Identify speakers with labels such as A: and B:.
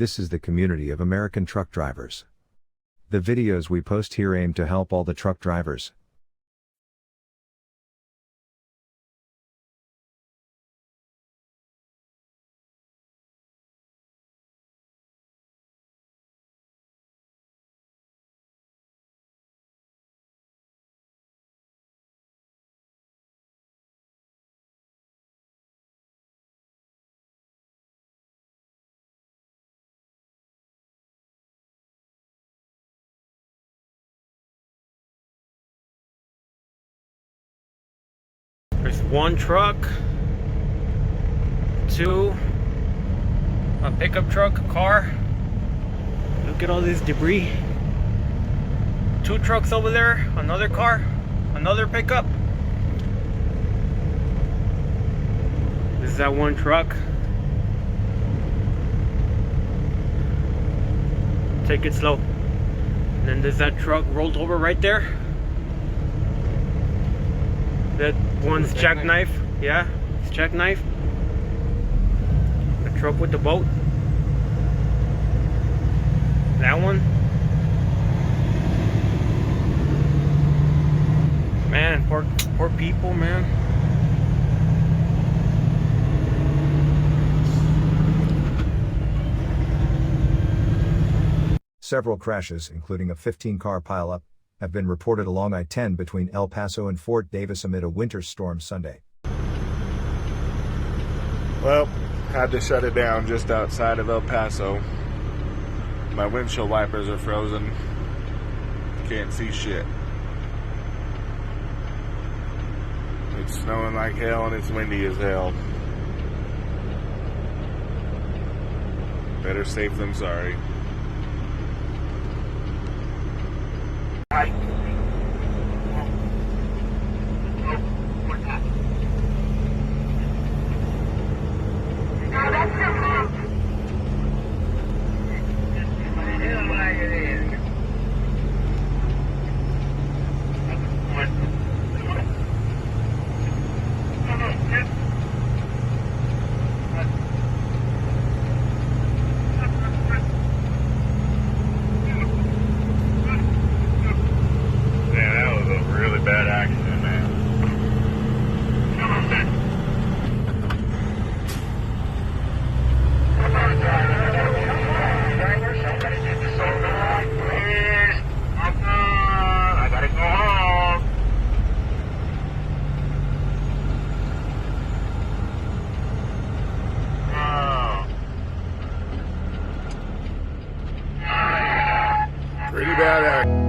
A: This is the community of American truck drivers. The videos we post here aim to help all the truck drivers.
B: There's one truck, two, a pickup truck, a car. Look at all this debris. Two trucks over there, another car, another pickup. This is that one truck. Take it slow. And then there's that truck rolled over right there. That one's jackknife. Yeah, it's jackknife. The truck with the boat. That one. Man, poor people, man.
A: Several crashes, including a 15-car pileup, have been reported along I-10 between El Paso and Fort Davis amid a winter storm Sunday.
C: Well, had to shut it down just outside of El Paso. My windshield wipers are frozen. Can't see shit. It's snowing like hell and it's windy as hell. Better safe than sorry. Bad accident, man. I gotta go home. Pretty bad accident.